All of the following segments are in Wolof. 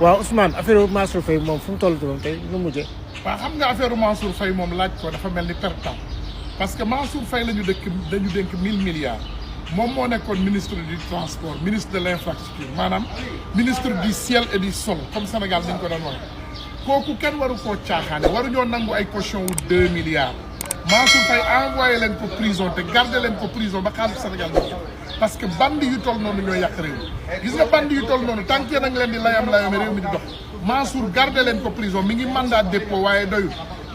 waaw Ousmane affaire Mansour Faye moom fu mu toll moom tey nu mujjee. waaw xam nga affaire Mansour Faye moom laaj ko dafa mel ni perte temps parce que Mansour Faye dañu dénk 1000 milliards moom moo nekkoon ministre du transport ministre de l' infrastructure maanaam ministre du ciel et du sol comme Sénégal dañ ko doon wax kooku kenn waru koo caaxaane waruñoo nangu ay caution wu 2 milliards Mansour Faye envoyé leen ko prison te garder leen ko prison ba xaalis Sénégal bi parce que bandi yu toll noonu ñooy yàq réew mi gis nga bandi yu toll noonu tant que nag leen di layam-layame réew mi di dox Mansour garder leen ko prison mi ngi mandat dépôt waaye doyul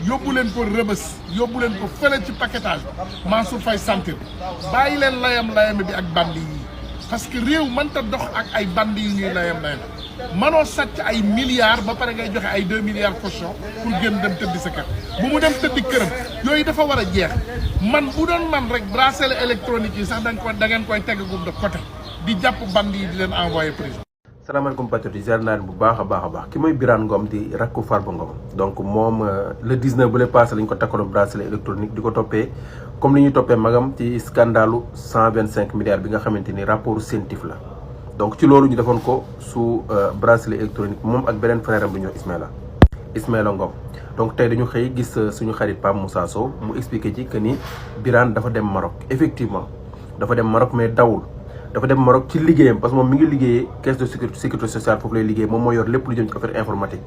yóbbu leen ko rëbës yóbbu leen ko fële ci paquetage Mansour Faye sentir bàyyi leen layam-layame bi ak bandi yi parce que réew mënta dox ak ay bandi yu ñuy layam-layame manoo sàcc ay milliards ba pare ngay joxe ay 2 milliards caution pour gën dem tëddi sa kër bu mu dem tëddi këram yooyu dafa war a jeex man bu doon man rek bracelet électronique yi sax da ngeen koy tegagum de côté di jàpp bandi yi di leen envoyé prison. salaamaaleykum patriote ziar naa leen bu baax a baax ki mooy Birane Ngom di rakku Farba Ngom donc moom le 19 bu lay passé lañ ko takkaloon bracelet électronique di ko toppee comme li ñuy toppee magam ci scandalu 125 milliards bi nga xamante ni rapport CENTIF la donc ci loolu ñu defoon ko su bracelet électronique moom ak beneen frère am bu ñëw Ismaïla Ngom donc tey dañu xëy gis suñu xarit Pape Moussa Sow mu expliqué ci que ni Birane dafa dem Maroc effectivement dafa dem Maroc mais dawul dafa dem Maroc ci liggéeyam parce que moom mi ngi liggéeyee caisse de sécurité sociale foofu lay liggéey moom moo yor lépp lu jëm ci affaire informatique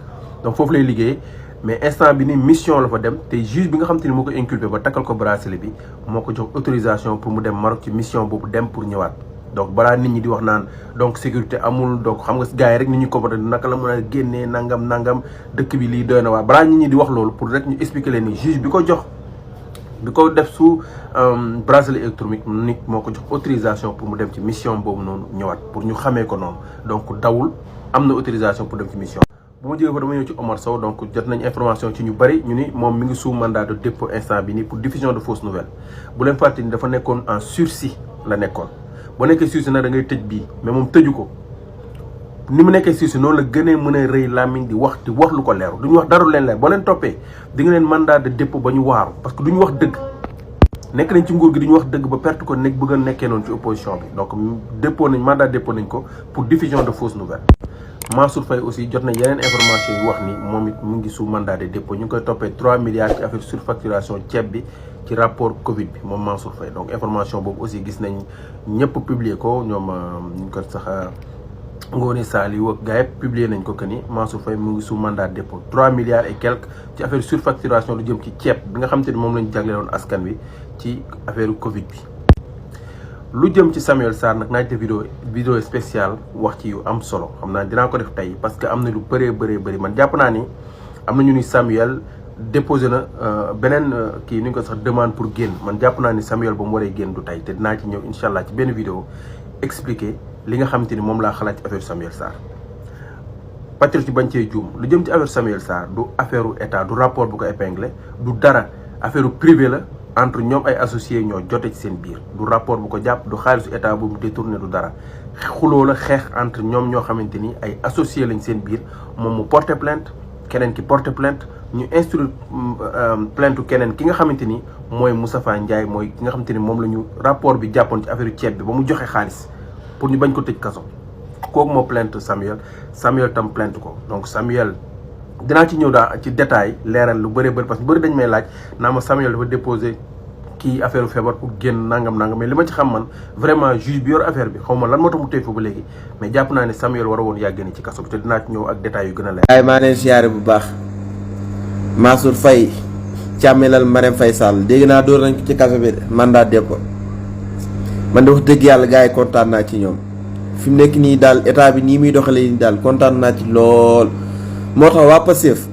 donc foofu lay liggéey mais instant bi ni mission la fa dem te juge bi nga xam te ni moo ko inculpé ba takkal ko bracelet bi moo ko jox autorisation pour mu dem Maroc ci mission boobu dem pour ñëwaat donc balaa nit ñi di wax naan donc sécurité amul donc xam nga gars yi rek nit ñi comporté naka la mën a génnee nangam dëkk bi lii doy na waa balaa nit ñi di wax loolu pour rek ñu expliquer leen ni juge bi ko jox bi ko def su bracelet électronique nit moo ko jox autorisation pour mu dem ci mission boobu noonu ñëwaat pour ñu xamee ko noonu donc dawul am na autorisation pour dem ci mission. bu ma jógee fa dama ñëw ci Omar Sow donc jot nañ information ci ñu bëri ñu ni moom mi ngi sous mandat de dépôt instant bi nii pour diffusion de fausses nouvelles bu leen fàtte ni dafa nekkoon en sursis la nekkoon boo nekkee sursis nag da ngay tëj bii mais moom tëju ko ni mu nekkee sursis noonu la gënee mën a rëy làmmiñ di wax lu ko leeru duñu wax dara leen leer boo leen toppee di nga leen mandat de dépôt ba ñu waaru parce que duñu wax dëgg nekk nañ ci nguur gi duñu wax dëgg ba perte ko nekk bëgg a nekkee noonu ci opposition bi donc dépôt nañ mandat dépôt nañ ko pour diffusion de fausses nouvelles Mansour Faye aussi jot na yeneen information yu wax ni moom it mu ngi sous mandat de dépôt ñu ngi koy toppee 3 milliards ci affaire surfacturation ceeb bi ci rapport Covid bi moom Mansour Faye donc information boobu aussi gis nañ ñëpp publier ko ñoom ñu ko sax Ngoné Saliou ak gars yëpp publier nañ ko que ni Mansour Faye mu ngi sous mandat de dépôt 3 milliards et quelques ci affaire surfacturation lu jëm ci ceeb bi nga xam te ni moom lañ jagleeloon askan wi ci affaire Covid bi. lu jëm ci Samuel Sarr nag naa def vidéo spéciale wax ci yu am solo xam naa dinaa ko def tey parce que am na lu bëri man jàpp naa ni am na ñu ni Samuel déposé na beneen kii ni ñu ko sax demande pour génn man jàpp naa ni Samuel ba mu waree génn du tey te dinaa ci ñëw incha allah ci benn vidéo expliquer li nga xamante ni moom laa xalaat ci affaire Samuel Sarr patriote ci bañ cee juum lu jëm ci affaire Samuel Sarr du affaire état du rapport bu ko épinglé du dara affaire privé la entre ñoom ay associés ñoo jote ci seen biir du rapport bu ko jàpp du xaalisu état bu mu détourné du dara xuloo la xeex entre ñoom ñoo xamante ni ay associés lañ seen biir moom mu porté plainte keneen ki porté plainte ñu instruire plainte keneen ki nga xamante ni mooy Moustapha Ndiaye mooy ki nga xamante ni moom la ñu rapport bi jàppoon ci affaire ceeb bi ba mu joxe xaalis pour ñu bañ ko tëj kaso kooku moo plainte Samuel tam plainte ko donc Samuel dinaa ci ñëw daa ci détail leeral lu bëri parce que bëri dañ may laaj naa ma Samuel dafa déposé kii affaire feebar pour génn nangam mais li ma ci xam man vraiment juge bi yor affaire bi xaw ma lan moo tax mu tey fa ba léegi mais jàpp naa ne Samuel war a woon yàgg ni ci kaso bi te dinaa ci ñëw ak détails yu gën a leer. waaye maa leen siyaare bu baax Mansour Faye càmmelal Marème Faye Sall dégg naa door nañ ko ci kaso bi mandat dépôt man de wax dëgg yàlla gars yi kontaan naa ci ñoom fi mu nekk nii daal état bi nii muy doxalee nii daal kontaan naa ci lool. moo tax waa Pastef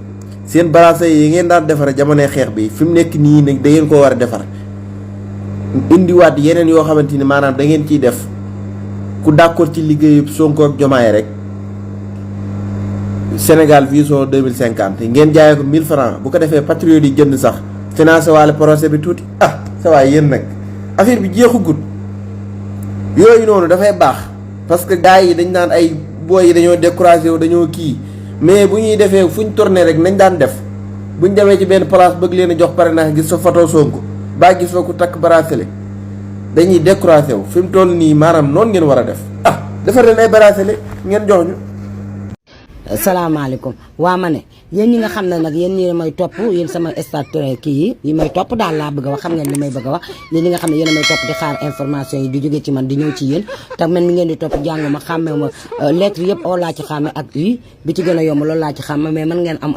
seen bracelet yi ngeen daan defar jamonoy xeex bi fi mu nekk nii nag da ngeen koo war a defar indiwaat yeneen yoo xamante ni maanaam da ngeen ciy def ku d'accord ci liggéeyu Sonko ak Diomaye rek Sénégal vision 2050 ngeen jaayee ko 1000 francs bu ko defee patriote yi jënd sax financé waale projet bi tuuti sa waay yéen nag affaire bi jeexugut yooyu noonu dafay baax parce que gars yi dañ naan ay booy yi dañoo découragé wu dañoo kii mais bu ñuy defee fu ñu tourné rek nañ daan def buñ demee ci benn place bëgg leen a jox parrainage gis sa photo Sonko baa gis fa ku takk bracelet dañuy découragé wu fi mu toll nii maanaam noonu ngeen war a def defar leen ay bracelet ngeen jox ñu. salaamaaleykum waa ma ne yéen ñi nga xam ne nag yéen ñi may topp yéen sama statut kii yi may topp daal laa bëgg a wax xam ngeen li may bëgg a wax yéen ñi nga xam ne yéen a may topp di xaar information yi di jóge ci man di ñëw ci yéen te man mi ngeen di topp jàngu ma xàmmee ma lettre yëpp oo laa ci xàmme ak yi bi ci gën a yomb loolu laa ci xàmme mais man ngeen am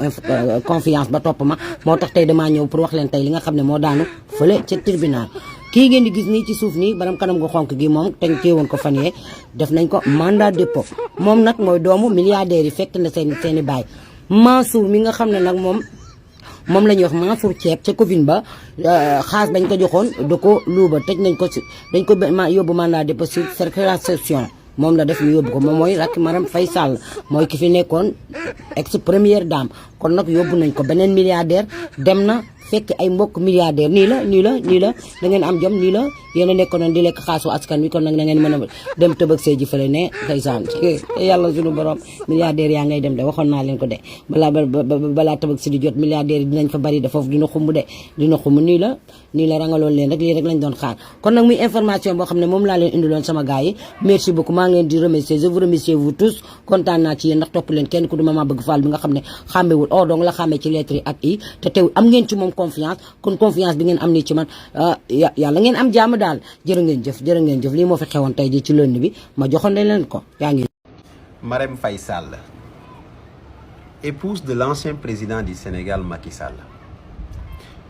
confiance ba topp ma moo tax tey damaa ñëw pour wax leen tey li nga xam ne moo daanu fële ca tribunal kii ngeen di gis nii ci suuf nii baram kanam gu xonk gi moom te teewoon ko fan yee def nañ ko mandat dépôt moom nag mooy doomu milliardaires yi fekk na seen i baay Mansour mi nga xam ne nag moom la ñuy wax Mansour ceeb ca Covid ba xaas bañ ko joxoon da ko luuba tëj nañ ko si dañ ko yóbbu mandat dépôt sur circulation moom la def ñu yóbbu ko moom mooy rakk Marème Faye Sall mooy ki fi nekkoon ex première dame kon nag yóbbu nañ ko beneen milliardaire dem na fekk ay mbokk milliardaire nii la da ngeen am jom nii la yéen a nekkoon di lekk xaasu askan wi kon nag da ngeen mën a dem tëbëg see ji fële ne ndeysaan yàlla suñu borom milliardaire yaa ngay dem de waxoon naa leen ko de balaa tëbëg si di jot milliardaire yi dinañ fa bari de foofu dina xumb nii la rangaloon leen rek lii rek lañ doon xaar kon nag muy information boo xam ne moom laa leen indiloon sama gars yi merci beaucoup maa ngi leen di remercier je vous remercie vous tous kontaan naa ci yéen ndax topp leen kenn ku du Mama Bëgg Fall bi nga xam ne xàmmewul or donc la xàmmee ci lettre yi ak i te tew am ngeen ci moom confiance kon confiance bi ngeen am nii ci man yàlla ngeen am jàmm daal jërë ngeen jëf lii moo fi xewoon tey ji ci lënd bi ma joxoon leen ko yaa ngi. Marème Faye Sall, épouse de l'ancien président du Sénégal Macky Sall.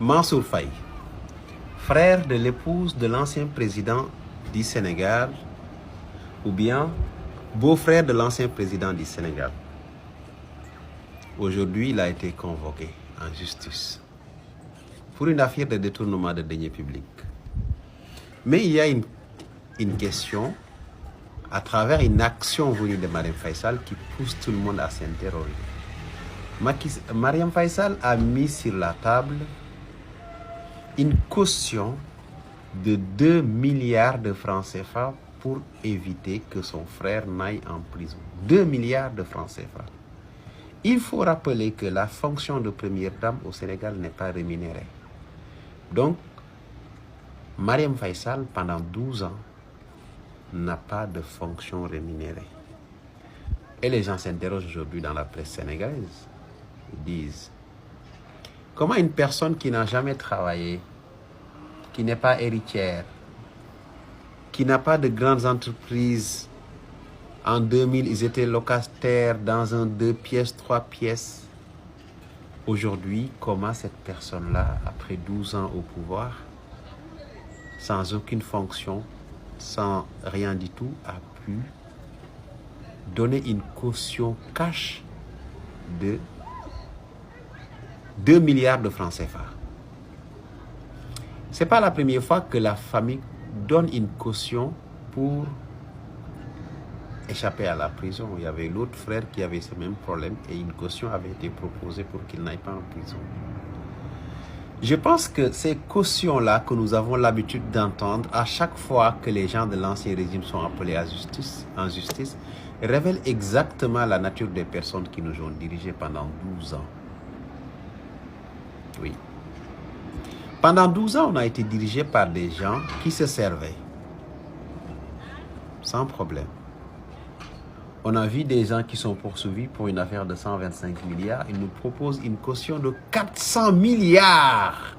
Mansour Faye, frère de l'épouse de l'ancien président du Sénégal ou bien beau-frère de l'ancien président du Sénégal. Aujourd'hui, il a été convoqué en justice pour une affaire de détournement de deniers publics. Mais il y a une question à travers une action venue de Marème Faye Sall qui pousse tout le monde à s'interroger. Marème Faye Sall a mis sur la table une caution de 2 milliards de francs CFA pour éviter que son frère n'aille en prison. 2 milliards de francs CFA. Il faut rappeler que la fonction de première dame au Sénégal n'est pas rémunérée. Donc, Marème Faye Sall, pendant 12 ans, n'a pas de fonction rémunérée. Et les gens s'interrogent aujourd'hui dans la presse sénégalaise. Ils disent, comment une personne qui n'a jamais travaillé, qui n'est pas héritière, qui n'a pas de grandes entreprises, en 2000, ils étaient locataires dans un 2 pièces, 3 pièces. Aujourd'hui, comment cette personne-là, après 12 ans au pouvoir, sans aucune fonction, sans rien du tout, a pu donner une caution cash de 2 milliards de francs CFA. Ce n'est pas la première fois que la famille donne une caution pour échapper à la prison. Il y avait l'autre frère qui avait ce même problème et une caution avait été proposée pour qu'il n'aille pas en prison. Je pense que ces cautions-là que nous avons l'habitude d'entendre à chaque fois que les gens de l'ancien régime sont appelés en justice révèlent exactement la nature des personnes qui nous ont dirigés pendant 12 ans. Oui. Pendant 12 ans, on a été dirigé par des gens qui se servaient. Sans problème. On a vu des gens qui sont poursuivis pour une affaire de 125 milliards. Ils nous proposent une caution de 400 milliards.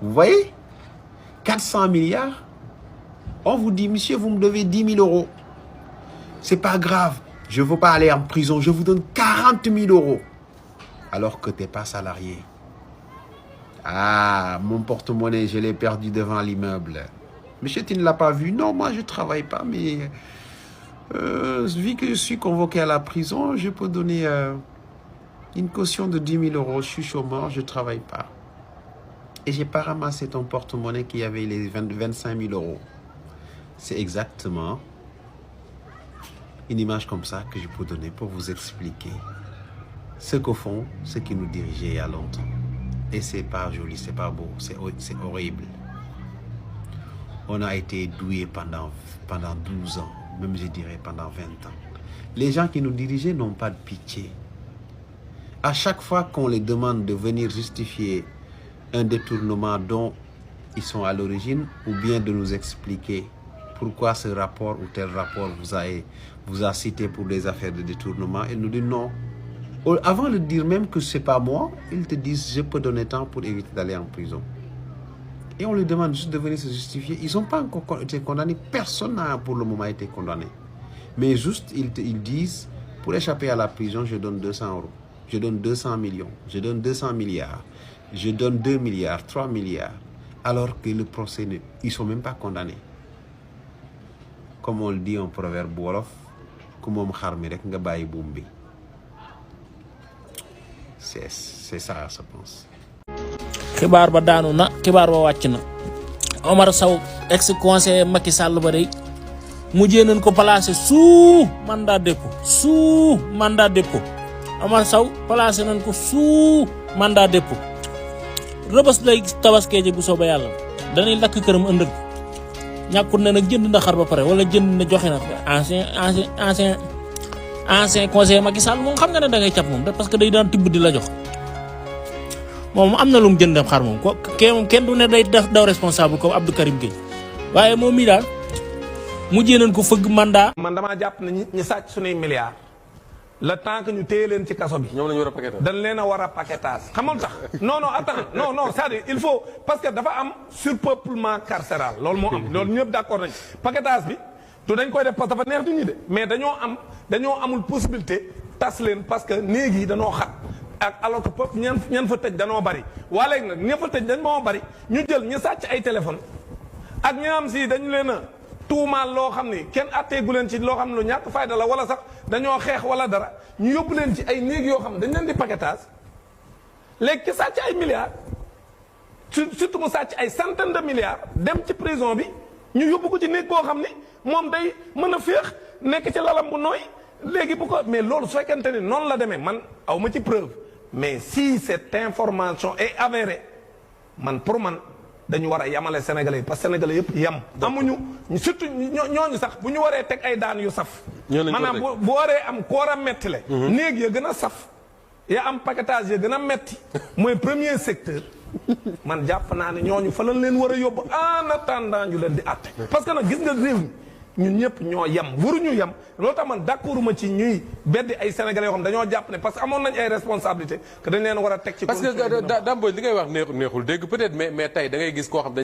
Vous voyez? 400 milliards. On vous dit, monsieur, vous me devez 10 000 euros. C'est pas grave. Je ne veux pas aller en prison. Je vous donne 40 000 euros. Alors que tu n'es pas salarié. Ah, mon porte-monnaie, je l'ai perdu devant l'immeuble. Monsieur, tu ne l'as pas vu? Non, moi, je ne travaille pas, mais... vu que je suis convoqué à la prison, je peux donner une caution de 10 000 euros. Je suis chômeur, je ne travaille pas. Et je n'ai pas ramassé ton porte-monnaie qui avait les 25 000 euros. C'est exactement une image comme ça que je peux donner pour vous expliquer ce qu'au fond, ce qui nous dirigeait il y a longtemps. Et c'est pas joli, c'est pas beau, c'est horrible. On a été doués pendant 12 ans. Même je dirais pendant 20 ans. Les gens qui nous dirigeaient n'ont pas de pitié. À chaque fois qu'on les demande de venir justifier un détournement dont ils sont à l'origine, ou bien de nous expliquer pourquoi ce rapport ou tel rapport vous a cité pour des affaires de détournement. Il nous dit non. Avant de dire même que c'est pas moi, ils te disent je peux donner temps pour éviter d'aller en prison. Et on lui demande juste de venir se justifier. Ils n'ont pas encore été condamnés. Personne n'a pour le moment été condamné. Mais juste, ils disent, pour échapper à la prison, je donne 200 euros. Je donne 200 millions. Je donne 200 milliards. Je donne 2 milliards, 3 milliards. Alors que le procès, ils ne sont même pas condamnés. Comme on le dit en proverbe wolof, c'est ça, je pense. xibaar ba daanu na xibaar ba wàcc na Omar Sow ex conseiller Macky Sall ba day mujjee nañ ko placé sous mandat dépôt Omar Sow placé nañ ko sous mandat dépôt rëbës lay tabaskee ji bu soobee yàlla dañuy lakk këram ëndëg ñàkkut na nag jënd na xar ba pare wala jënd na joxe na ancien conseiller Macky Sall moom xam nga ne da ngay cap moom parce que day daan tibb di la jox moom am na lu mu jëndee xar moom moom kenn du ne day daw responsable comme Abdou Karim Gueye waaye moom mii daal mujjee nañ ko fëgg mandat. man damaa jàpp ne ñi sàcc suñuy milliards le temps que ñu téye leen ci kaso bi. ñoom la ñu war a paquetage. dañ leen a war a paquetage xamal tax non attends non c'est-à-dire il faut parce que dafa am surpeuplement carcéral loolu moo am loolu ñëpp d'accord nañ paquetage bi du dañ koy def parce que dafa neex nit ñi de mais dañoo amul possibilité tas leen parce que néeg yi dañoo xat. ak alors que pop ñan fa tëj danoo bari waa léegi nag ña fa tëj dañ moo bari ñu jël ñu sàcc ay téléphone ak ñi am si dañu leen a tuumaal loo xam ni kenn atteegu leen ci loo xam ne lu ñàkk fayda la wala sax dañoo xeex wala dara ñu yóbbu leen ci ay néeg yoo xam ne dañ leen di paquetage léegi ki sàcc ay milliards surtout mu sàcc ay centaine de milliards dem ci prison bi ñu yóbbu ko ci néeg boo xam ni moom day mën a féex nekk ci lalam bu nooy léegi bu ko mais loolu su fekkente ni noonu la demee man aw ma ci preuve mais si cette information est avérée man pour man dañu war a yamale sénégalais parce que sénégalais yëpp yam amuñu surtout ñooñu sax bu ñu waree teg ay daan yu saf maanaam bu waree am ku war a metti le néeg ya gën a saf ya am paquetage ya gën a metti mooy premier secteur man jàpp naa ne ñooñu fa lañ leen war a yóbbu en attendant ñu leen di àtte parce que nag gis nga réew mi ñun ñëpp ñoo yem waruñu yem loolu tax man d'accord ma ci ñuy beddi ay sénégalais yoo xam dañoo jàpp ne parce que amoon nañ ay responsabilité que dañ leen war a teg ci. parce que Dame Mbodj li ngay wax neexul dégg peut-être mais tey da ngay gis koo xam